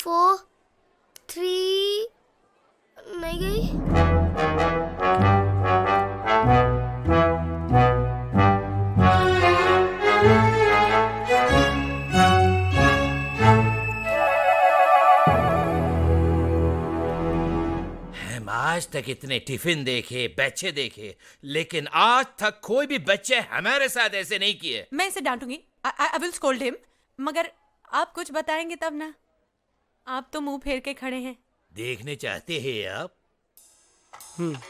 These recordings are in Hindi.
4 3 नहीं गई। हम आज तक इतने टिफिन देखे, बच्चे देखे, लेकिन आज तक कोई भी बच्चे हमारे साथ ऐसे नहीं किए। मैं इसे डांटूंगी। I will scold him. मगर आप कुछ बताएंगे तब ना। आप तो मुंह फेर के खड़े हैं। देखने चाहते हैं आप?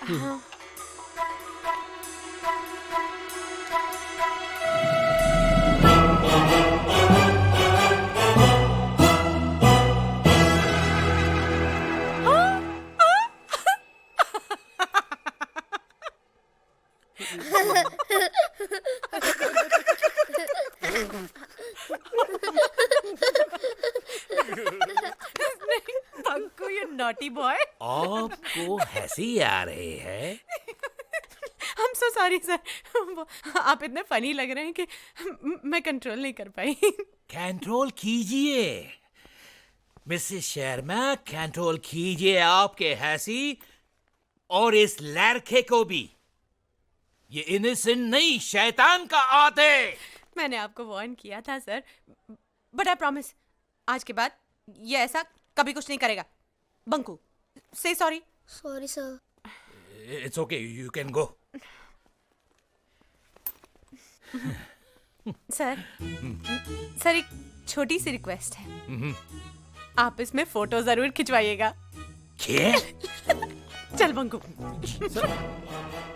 हाँ। Banku, you naughty boy. आपको हंसी आ रही है? I'm so sorry sir. आप इतने फनी लग रहे हैं कि मैं कंट्रोल नहीं कर पाई। कंट्रोल कीजिए मिसेस शर्मा, कंट्रोल कीजिए आपके हंसी और इस लड़के को भी। ये इनोसेंट नहीं, शैतान का आते। मैंने आपको वार्न किया था सर, बट आई प्रॉमिस आज के बाद ये ऐसा कभी कुछ नहीं करेगा। बंकू, से sorry. Sorry sir. It's okay, you can go. Sir, sir एक छोटी सी रिक्वेस्ट है। आप इसमें फोटो जरूर खिंचवाइएगा। क्या? चल बंकू।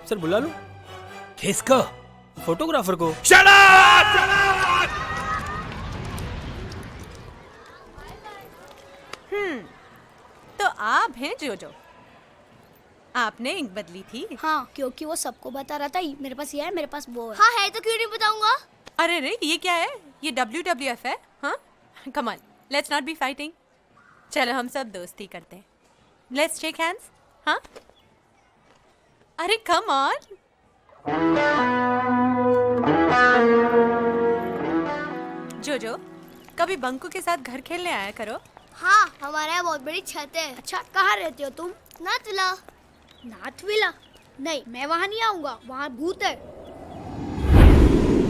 सर बुला लो। किसको? फोटोग्राफर को। Shut up! तो आप हैं जोजो। आपने इंक बदली थी। हाँ, क्योंकि वो सबको बता रहा था मेरे पास ये है, मेरे पास वो है। हाँ है तो क्यों नहीं बताऊंगा? अरे रे, ये क्या है? ये WWF है? हाँ, come on, let's not be fighting. चलो हम सब दोस्ती करते हैं। Let's shake hands. हाँ, अरे कम ऑन। जोजो, कभी बंकू के साथ घर खेलने आया करो। हाँ, हमारे यहाँ बहुत बड़ी छत है। अच्छा, कहाँ रहते हो तुम? नाथविला। नाथविला? नहीं, मैं वहाँ नहीं आऊँगा, वहाँ भूत है।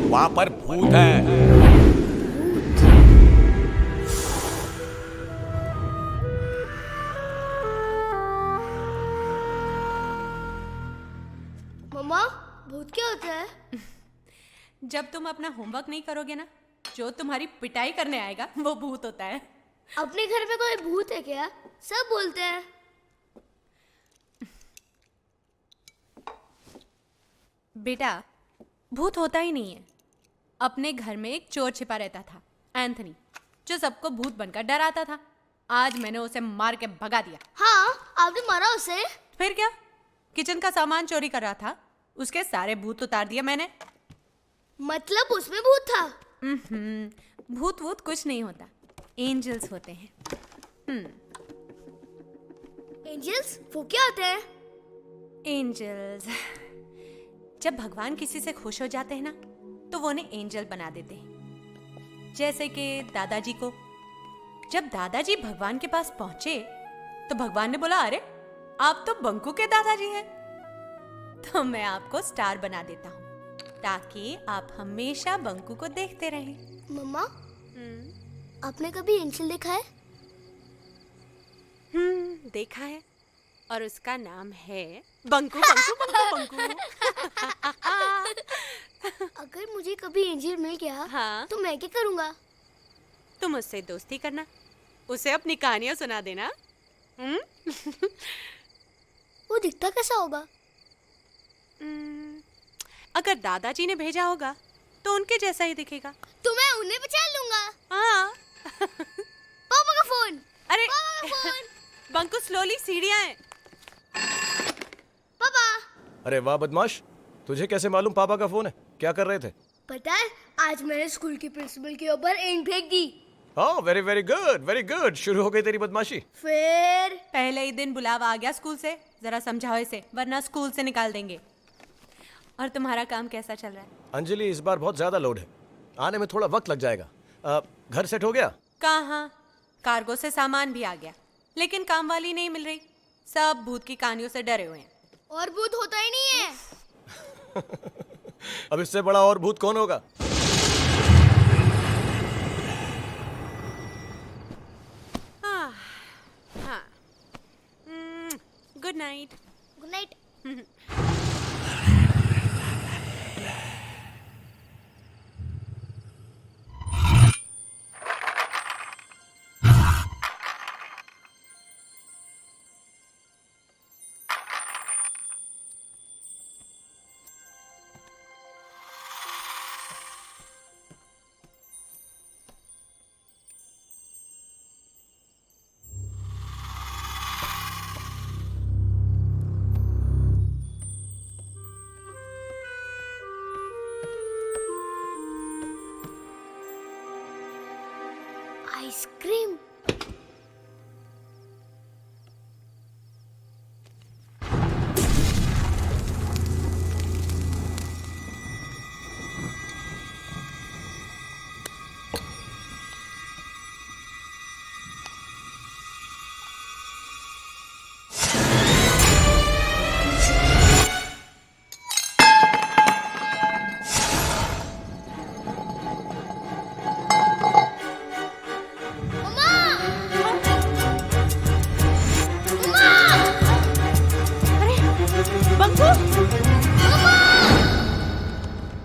वहाँ पर भूत है। मम्मा, भूत क्या होता है? जब तुम अपना होमवर्क नहीं करोगे ना, जो तुम्हारी पिटाई करने आएगा वो भूत होता है। अपने घर में कोई भूत है क्या? सब बोलते हैं। बेटा, भूत होता ही नहीं है। अपने घर में एक चोर छिपा रहता था, एंथनी, जो सबको भूत बनकर डराता था। आज मैंने उसे मार के भगा दिया। हाँ, आपने मारा उसे? फिर क्या, किचन का सामान चोरी कर रहा था, उसके सारे भूत उतार दिए मैंने। मतलब उसमें भूत था? भूत वूत कुछ नहीं होता, एंजल्स होते हैं। एंजल्स? वो क्या होते हैं? एंजल्स, जब भगवान किसी से खुश हो जाते हैं ना, तो वो उन्हें एंजल बना देते हैं। जैसे कि दादाजी को, जब दादाजी भगवान के पास पहुंचे तो भगवान ने बोला, अरे आप तो बंकू के दादाजी हैं, तो मैं आपको स्टार बना देता हूँ ताकि आप हमेशा बंकू को देखते रहें। मम्मा, आपने कभी एंजल देखा है? देखा है, और उसका नाम है बंकू। बंकू बंकू बंकू। अगर मुझे कभी एंजल मिल गया, हाँ, तो मैं क्या करूँगा? तुम उससे दोस्ती करना, उसे अपनी कहानियां सुना देना। वो दिखता कैसा होगा? अगर दादाजी ने भेजा होगा तो उनके जैसा ही दिखेगा। तो मैं उन्हें पहचान लूंगा। हाँ। पापा का फोन। अरे पापा का फोन। बंकू, स्लोली, सीढ़ियां हैं। पापा। अरे वाह बदमाश, तुझे कैसे मालूम पापा का फोन है? क्या कर रहे थे? पता है, आज मैंने स्कूल की प्रिंसिपल के ऊपर इंक फेंक दी। Oh very very good, very good. शुरू हो गई तेरी बदमाशी। फिर पहले ही दिन बुलावा आ गया स्कूल से। जरा समझाओ इसे, वरना स्कूल से निकाल देंगे। और तुम्हारा काम कैसा चल रहा है? अंजलि, इस बार बहुत ज्यादा लोड है, आने में थोड़ा वक्त लग जाएगा। घर सेट हो गया? कहाँ, कार्गो से सामान भी आ गया, लेकिन काम वाली नहीं मिल रही। सब भूत की कहानियों से डरे हुए हैं। और भूत होता ही नहीं है। अब इससे बड़ा और भूत कौन होगा? हाँ, हाँ। Good night. Good night. Ice cream. Banku!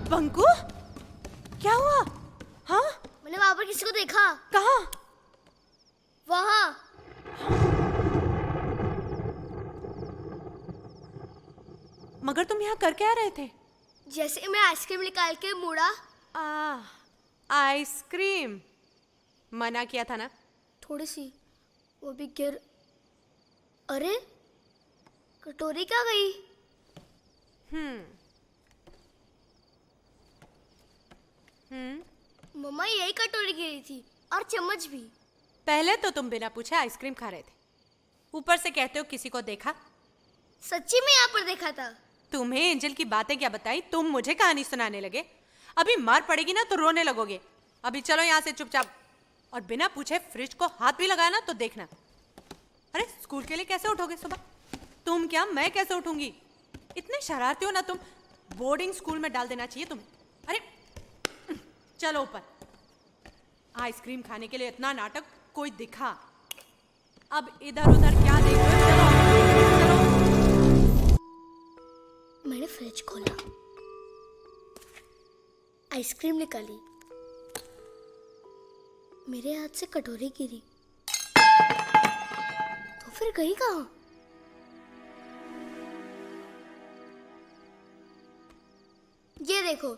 Banku, क्या हुआ? हाँ? मैंने वहां पर किसी को देखा। कहाँ? वहां। मगर तुम यहाँ कर क्या रहे थे? जैसे मैं आइसक्रीम निकाल के मुड़ा, आइसक्रीम मना किया था ना? थोड़ी सी, वो भी गिर। अरे कटोरी क्या गई? मम्मा यही कटोरी गिरी थी और चम्मच भी। पहले तो तुम बिना पूछे आइसक्रीम खा रहे थे, ऊपर से कहते हो किसी को देखा। सच्ची में यहाँ पर देखा था। तुम्हें एंजल की बातें क्या बताई, तुम मुझे कहानी सुनाने लगे। अभी मार पड़ेगी ना तो रोने लगोगे। अभी चलो यहाँ से चुपचाप। और बिना पूछे फ्रिज को हाथ भी लगाया ना तो देखना। अरे स्कूल के लिए कैसे उठोगे सुबह? तुम क्या, मैं कैसे उठूंगी? इतने शरारती हो ना तुम। बोर्डिंग स्कूल में डाल देना चाहिए तुम्हें। अरे चलो ऊपर। आइसक्रीम खाने के लिए इतना नाटक, कोई दिखा। अब इधर उधर क्या देख रहे हो? चलो, चलो। मैंने फ्रिज खोला, आइसक्रीम निकाली, मेरे हाथ से कटोरी गिरी, तो फिर गई कहाँ? ये देखो,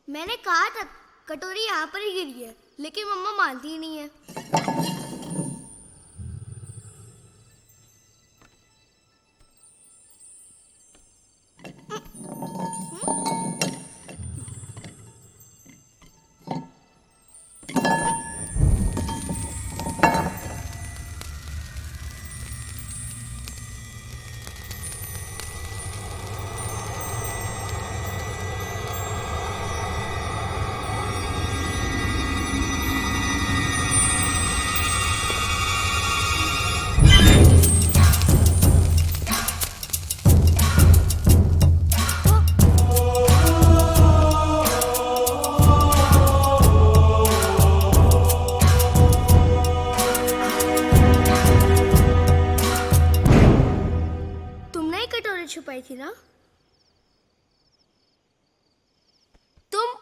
मैंने कहा था कटोरी यहाँ पर ही गिरी है, लेकिन मम्मा मानती ही नहीं है। छुपाई थी ना? तुम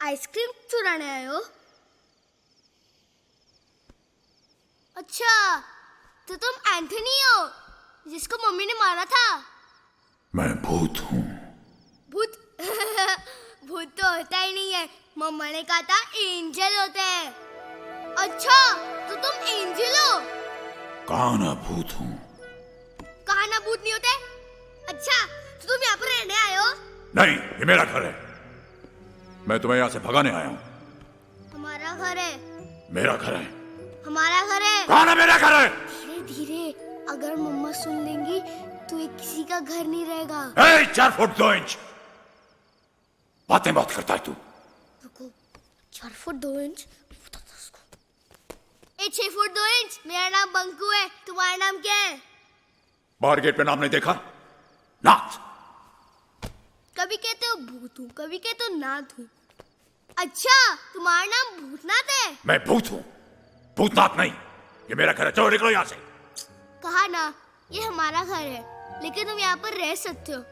आइसक्रीम चुराने आए हो? अच्छा, तो तुम एंथनी हो जिसको मम्मी ने मारा था? मैं भूत हूँ। भूत? भूत तो होता ही नहीं है, मम्मा ने कहा था एंजल होते हैं। अच्छा, तो तुम एंजल हो? कहाँ ना भूत हूँ। कहाँ ना भूत नहीं होते? अच्छा, तो तुम यहाँ पर रहने आए हो? नहीं, ये मेरा घर है। मैं तुम्हें यहाँ से भगाने आया हूँ। हमारा घर है। मेरा घर है। हमारा घर है। कहाँ ना मेरा घर है? धीरे धीरे, अगर मम्मा सुन लेंगी तो ये किसी का घर नहीं रहेगा। 4 फुट 2 इंच बातें बात करता है तू। रुको, 4 फुट 2 इंच? ए 6 फुट 2 इंच, मेरा नाम बंकू है। तुम्हारा नाम क्या है? बाहर गेट पे नाम नहीं देखा? नाथ। कभी कहते हो भूत हूँ, कभी कहते हो नाथ हूँ। अच्छा, तुम्हारा नाम भूतनाथ है? मैं भूत हूँ, भूतनाथ नहीं। ये मेरा घर है, चलो निकलो यहाँ से। कहा ना, ये हमारा घर है, लेकिन तुम यहाँ पर रह सकते हो।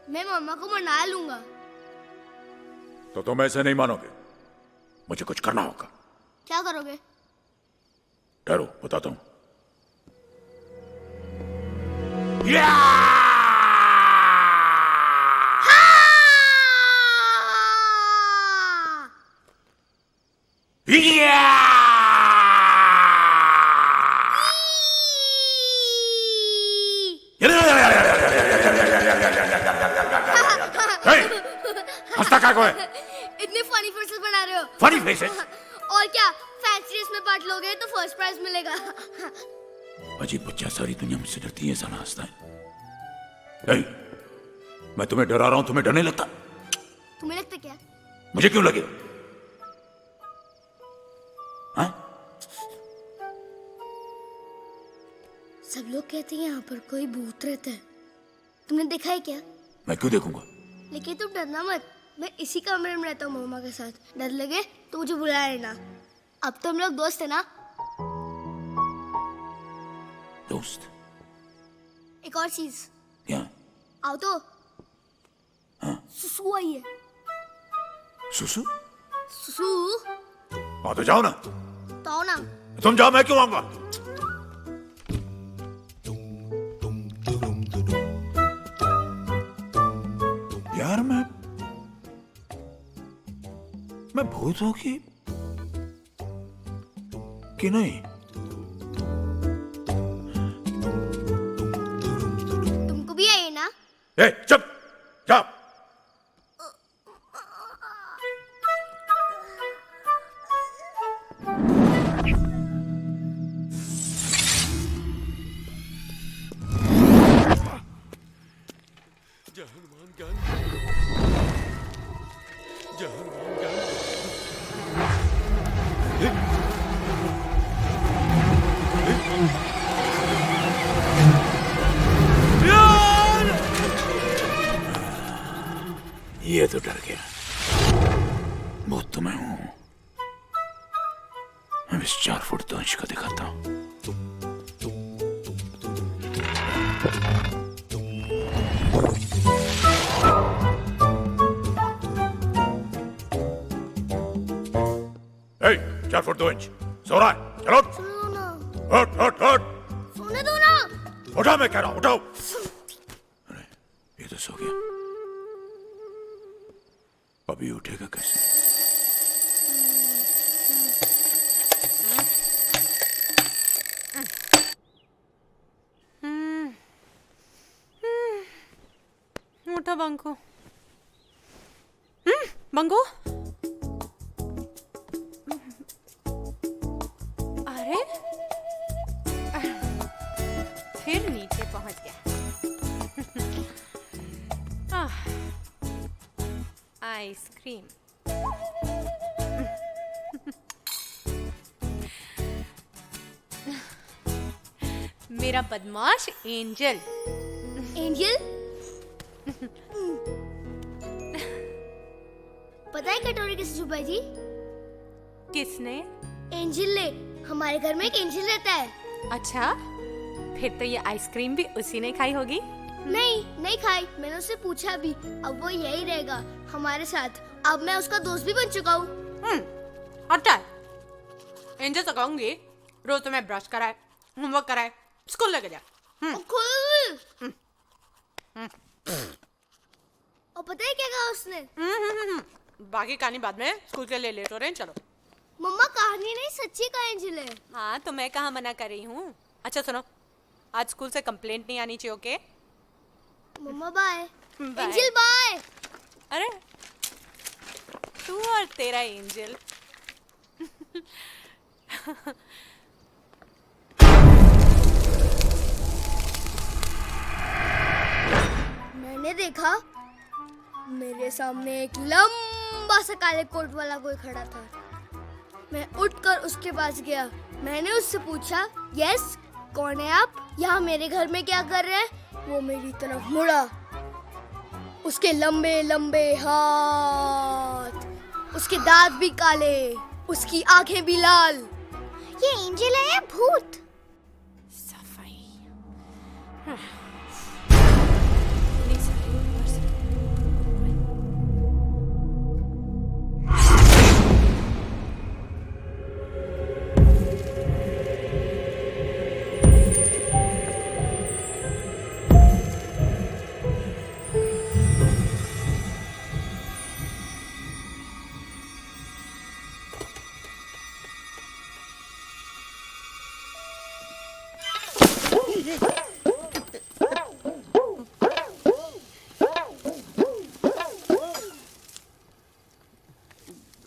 मैं मम्मा को मना लूंगा। तो तुम ऐसे नहीं मानोगे, मुझे कुछ करना होगा। क्या करोगे? ठहरो, बताता हूँ। हंसता क्या है? इतने फनी फेसेस बना रहे हो। Funny faces? और क्या, फैंसी रेस में पार्ट लोगे तो फर्स्ट प्राइज मिलेगा। अजीब बच्चा, सारी दुनिया मुझसे डरती है, ऐसा ना हंसता है। मैं तुम्हें डरा रहा हूं, तुम्हें डर नहीं लगता? तुम्हें लगता क्या? मुझे क्यों लगे? हाँ? सब लोग कहते हैं यहाँ पर कोई भूत रहता है। तुमने देखा है क्या? मैं क्यों देखूंगा? लेकिन तुम डरना मत, मैं इसी कमरे में रहता हूँ मम्मा के साथ। डर लगे तो मुझे बुला लेना। अब तो हम लोग दोस्त है ना? दोस्त? एक और चीज। क्या? आओ तो। हाँ? सुसु आई है। सुसु? सुसु? हाँ तो जाओ ना। तो आओ ना। तुम जाओ, मैं क्यों आऊंगा? यार मैं भूत हूं कि नहीं? तुमको भी आई है ना? ए, चुप! जाओ! ये तो डर गया। भूत तो मैं हूं। मैं इस 4 फुट 2 इंच का दिखाता हूं। ए, 4 फुट 2 इंच सो रहा है? चलो सुनो ना। हट हट हट! सोने दो ना। उठा, मैं कह रहा हूं, उठाओ। अरे ये तो सो गया, अभी उठेगा कैसे? उठो बंकू। बंकू, अरे फिर नीचे पहुंच गया। आइसक्रीम। मेरा बदमाश एंजल। एंजल? पता है कटोरी किसने छुपाई थी? किसने? एंजल ने। हमारे घर में एक एंजल रहता है। अच्छा, फिर तो ये आइसक्रीम भी उसी ने खाई होगी। नहीं खाई, मैंने उससे पूछा भी। अब वो यही रहेगा हमारे साथ। अब मैं उसका दोस्त भी बन चुका हूँ। अच्छा, एंजल तो कहूंगी रोज तुम्हें ब्रश कराए, होमवर्क कराए, स्कूल लेके जा। और पता है क्या कहा उसने? बाकी कहानी बाद में, स्कूल के लिए लेट हो रहे हैं, चलो। मम्मा कहानी नहीं, सच्ची का एंजल है। हाँ, तो मैं कहाँ मना कर रही हूँ। अच्छा सुनो, आज स्कूल से कंप्लेंट नहीं आनी चाहिए, ओके? मम्मा बाय। बाय। Angel bye. अरे तू और तेरा एंजल। मैंने देखा मेरे सामने एक लंबा सा काले कोट वाला कोई खड़ा था। मैं उठकर उसके पास गया मैंने उससे पूछा, यस कौन है आप, यहाँ मेरे घर में क्या कर रहे हैं? वो मेरी तरफ मुड़ा। उसके लंबे लंबे हाथ, उसके दांत भी काले, उसकी आंखें भी लाल। ये एंजल है या भूत? सफाई। नहीं सर, ऊपर से।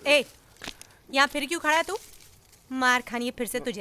ए, यहाँ फिर क्यों खड़ा है तू? मार खानी है फिर से तुझे।